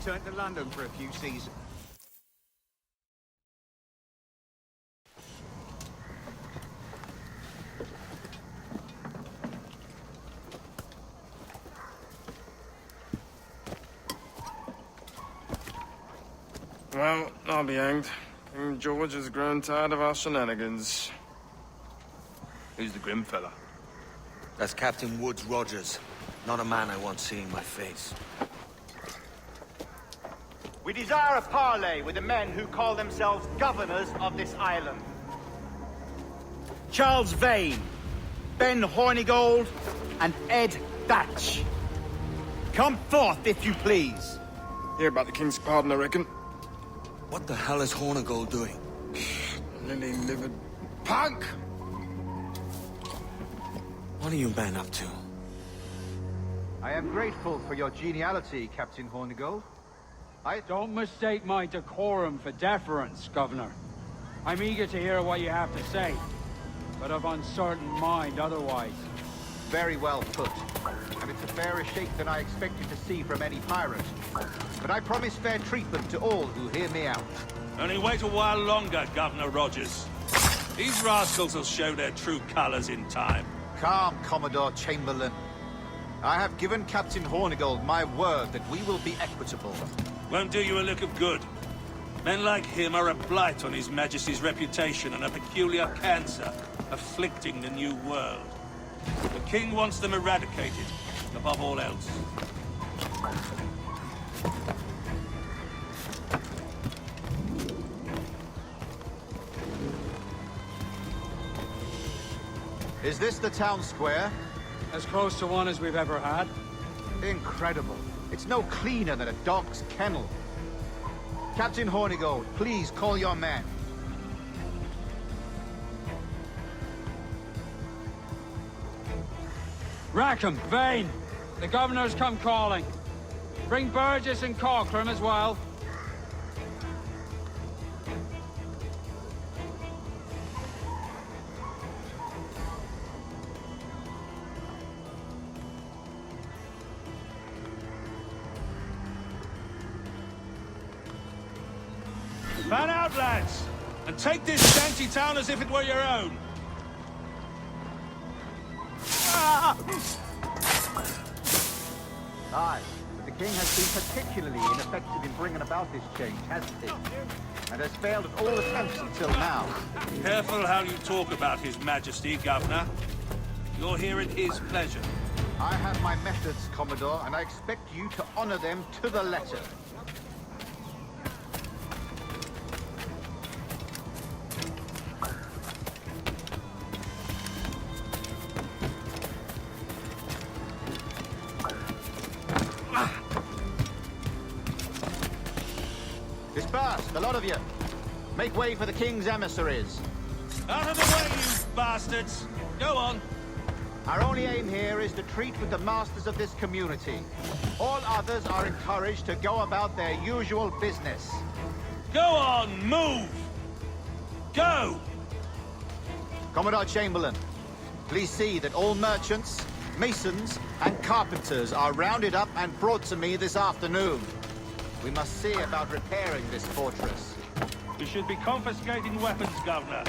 returned to London for a few seasons. Well, I'll be hanged. King George has grown tired of our shenanigans. Who's the grim fella? That's Captain Woods Rogers. Not a man I want seeing my face. We desire a parley with the men who call themselves governors of this island. Charles Vane, Ben Hornigold, and Ed Thatch. Come forth, if you please. Hear about the King's pardon, I reckon. What the hell is Hornigold doing? Lily-livered punk! What are you men up to? I am grateful for your geniality, Captain Hornigold. Don't mistake my decorum for deference, Governor. I'm eager to hear what you have to say, but of uncertain mind otherwise. Very well put. And it's a fairer shake than I expected to see from any pirate. But I promise fair treatment to all who hear me out. Only wait a while longer, Governor Rogers. These rascals will show their true colors in time. Calm, Commodore Chamberlain. I have given Captain Hornigold my word that we will be equitable. Won't do you a lick of good. Men like him are a blight on His Majesty's reputation and a peculiar cancer afflicting the New World. The King wants them eradicated, above all else. Is this the town square? As close to one as we've ever had. Incredible. It's no cleaner than a dog's kennel. Captain Hornigold, please call your men. Rackham, Vane! The Governor's come calling. Bring Burgess and Cockram as well. Fan out, lads! And take this shanty town as if it were your own! Aye, but the King has been particularly ineffective in bringing about this change, hasn't he? And has failed at all attempts until now. Careful how you talk about His Majesty, Governor. You're here at his pleasure. I have my methods, Commodore, and I expect you to honor them to the letter. Disperse, the lot of you. Make way for the King's emissaries. Out of the way, you bastards! Go on! Our only aim here is to treat with the masters of this community. All others are encouraged to go about their usual business. Go on, move! Go! Commodore Chamberlain, please see that all merchants, masons, and carpenters are rounded up and brought to me this afternoon. We must see about repairing this fortress. We should be confiscating weapons, Governor.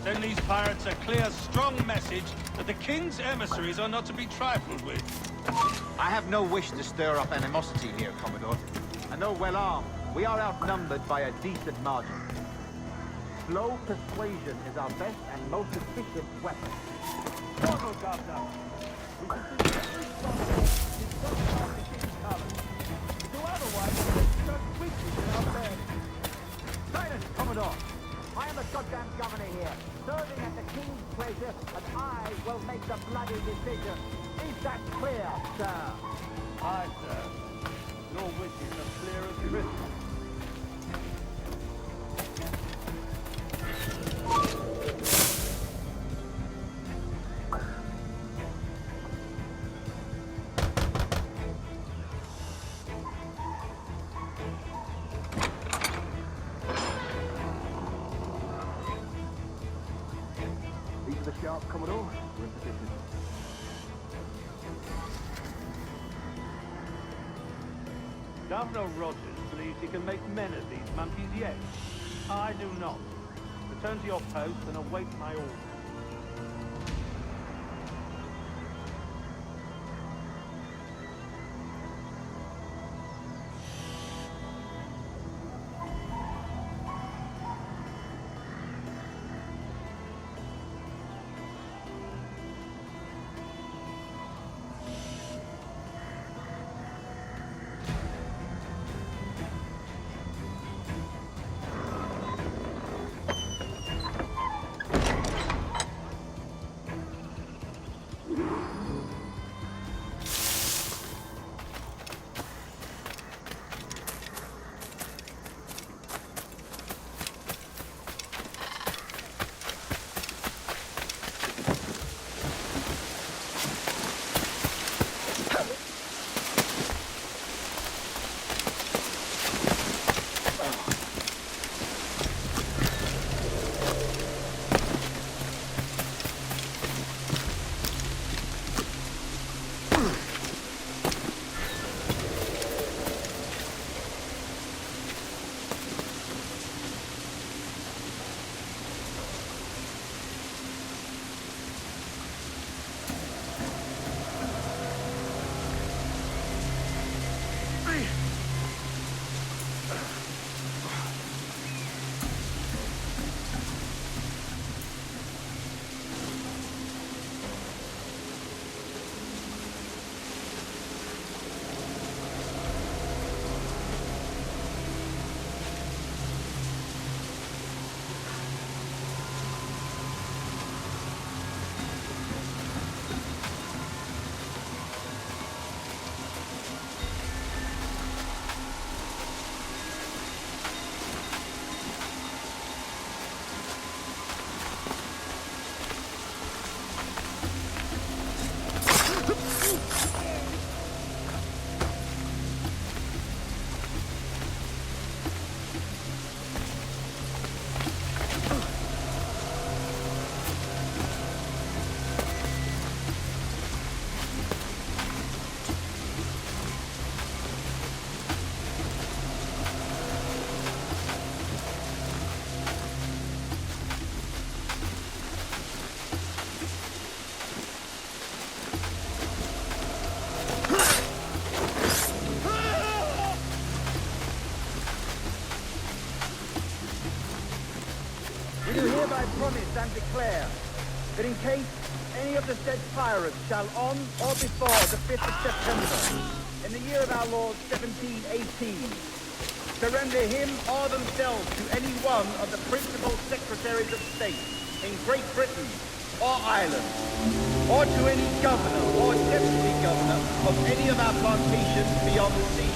Send these pirates a clear, strong message that the King's emissaries are not to be trifled with. I have no wish to stir up animosity here, Commodore. And though well armed, we are outnumbered by a decent margin. Slow persuasion is our best and most efficient weapon. Forward, Governor! We should do every strong in the King's colors. Do otherwise, we will start weakness in our bed. Silence, Commodore! I am the goddamn governor here, serving at the King's pleasure, and I will make the bloody decision. Is that clear, sir? Aye, sir. Your wishes are clear as crystal. These are the sharp, Commodore. We're in position. Governor Rogers believes he can make men of these monkeys yet. I do not. Return to your post and await my orders. We do hereby promise and declare that in case any of the said pirates shall on or before the 5th of September, in the year of our Lord 1718, surrender him or themselves to any one of the principal secretaries of state in Great Britain or Ireland, or to any governor or deputy governor of any of our plantations beyond the sea,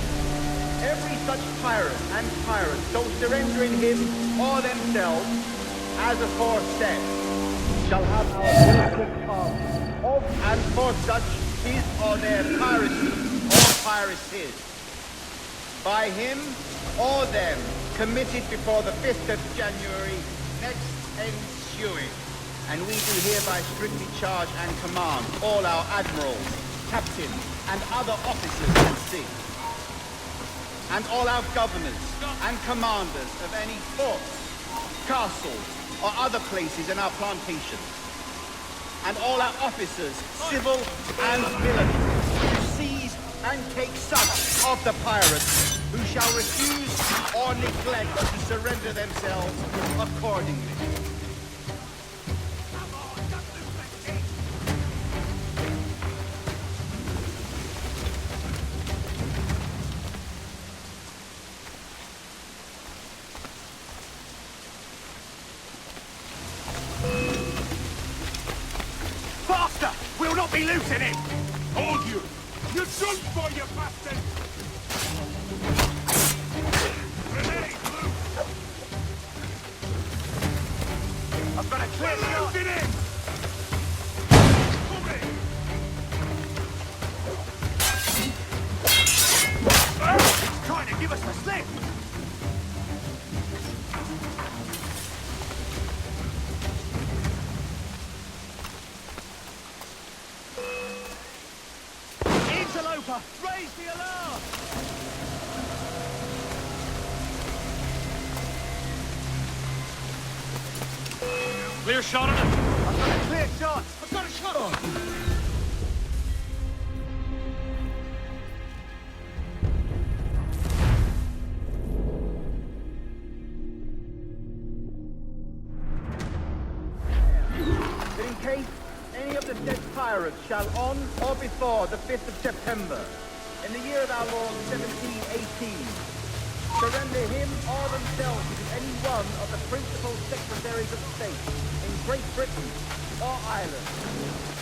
every such pirate and pirate so surrendering him or themselves as aforesaid, shall have our willful pardon of and for such his or their piracy or piracies, by him or them committed before the 5th of January next ensuing. And we do hereby strictly charge and command all our admirals, captains, and other officers at sea, and all our governors and commanders of any forts, castles, or other places in our plantations, and all our officers, civil and military, to seize and take such of the pirates who shall refuse or neglect to surrender themselves accordingly. Faster! We'll not be losing him! Hold you! You shoot for you bastard! Grenade, loose! I've got a clear shot! Losing him! He's trying to give us the slip! Raise the alarm! Clear shot on him. I've got a clear shot! I've got a shot! That in case any of the said pirates shall on or before the 5th of September, in the year of our Lord 1718, surrender him or themselves to any one of the principal secretaries of state in Great Britain or Ireland,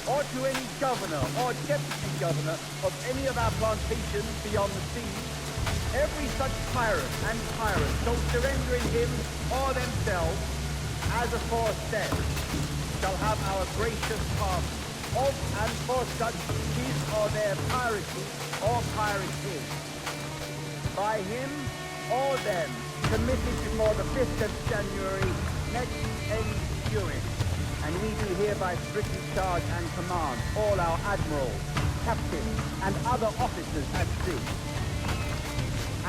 or to any governor or deputy governor of any of our plantations beyond the sea, every such pirate and pirate so surrendering him or themselves as aforesaid shall have our gracious pardon of and for such his or their piracy or piratage by him or them committed before the 5th of January next ensuing. And we do hereby strictly charge and command all our admirals, captains, and other officers at sea,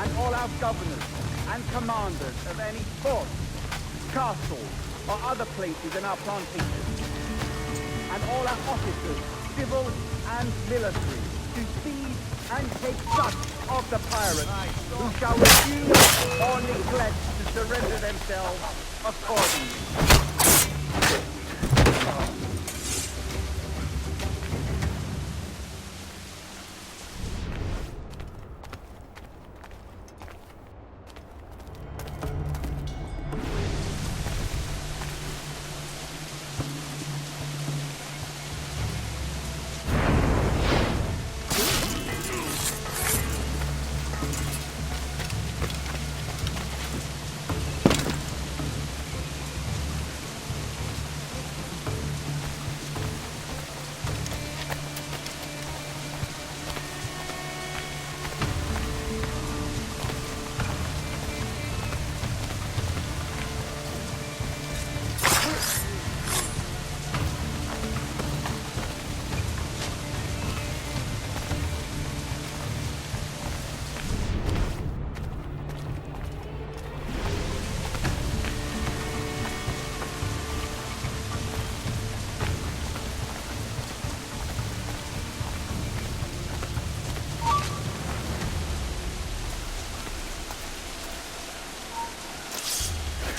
and all our governors and commanders of any forts, castles, or other places in our plantations, and all our officers, civil and military, to seize and take such of the pirates who shall refuse or neglect to surrender themselves accordingly.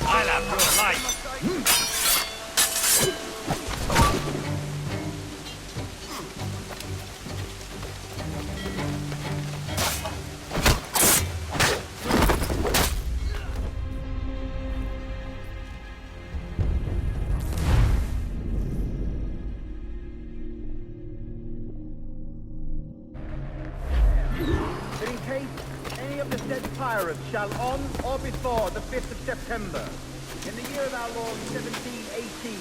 I'll have your life. That in case any of the said pirates shall on or before the 5th of September, in the year of our Lord 1718,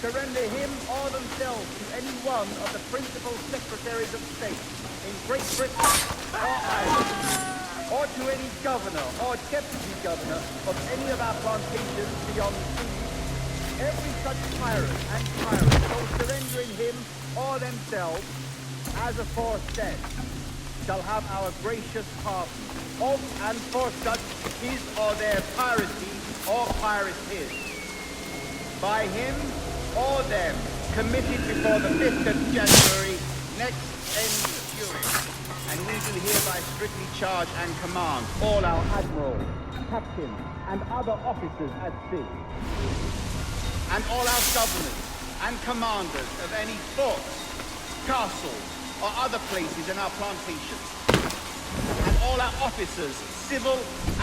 surrender him or themselves to any one of the principal secretaries of state in Great Britain or Ireland, or to any governor or deputy governor of any of our plantations beyond the sea, every such pirate and pirate so surrendering him or themselves as aforesaid shall have our gracious pardon of and for such his or their piracy or piratage by him or them committed before the 5th of January next ensuing. And we do hereby strictly charge and command all our admirals, captains, and other officers at sea, and all our governors and commanders of any forts, castles, or other places in our plantations, and all our officers, civil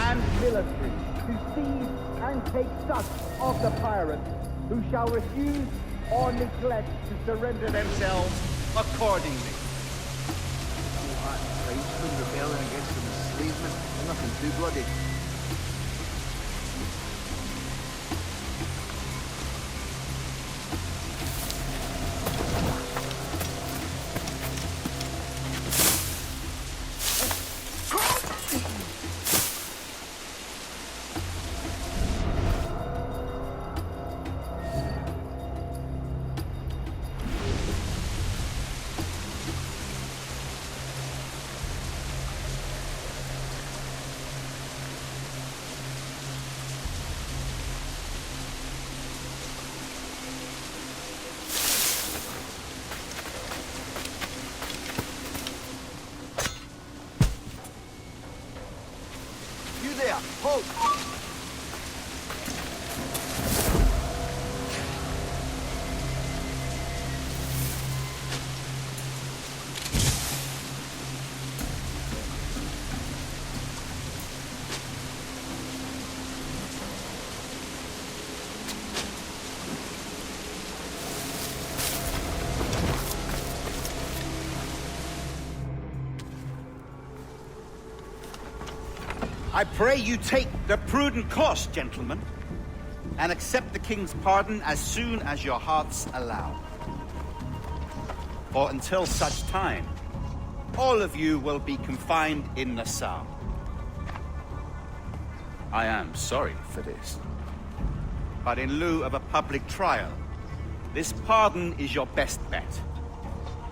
and military, to seize and take such of the pirates who shall refuse or neglect to surrender themselves accordingly. Tradesmen rebelling against an enslavement, and nothing too bloody. Halt! I pray you take the prudent course, gentlemen, and accept the king's pardon as soon as your hearts allow. For until such time, all of you will be confined in Nassau. I am sorry for this, but in lieu of a public trial, this pardon is your best bet.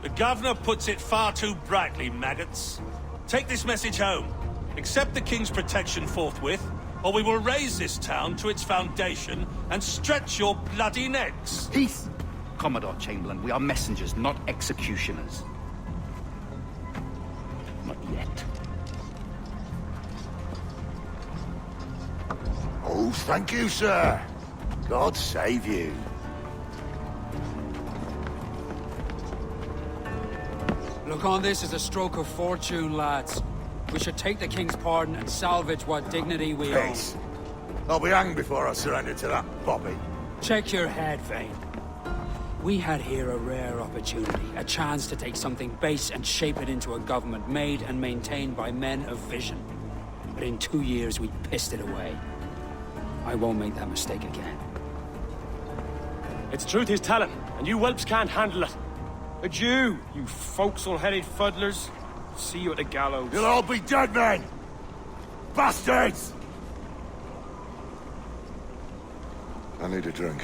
The governor puts it far too brightly, maggots. Take this message home. Accept the king's protection forthwith, or we will raise this town to its foundation and stretch your bloody necks. Peace! Commodore Chamberlain, we are messengers, not executioners. Not yet. Oh, thank you, sir. God save you. Look on this as a stroke of fortune, lads. We should take the king's pardon and salvage what dignity we own. Peace. I'll be hanged before I surrender to that Bobby. Check your head, Vane. We had here a rare opportunity, a chance to take something base and shape it into a government made and maintained by men of vision. But in 2 years, we pissed it away. I won't make that mistake again. It's truth he's telling, and you whelps can't handle it. Adieu, you forecastle-headed fuddlers. See you at the gallows. You'll all be dead men! Bastards! I need a drink.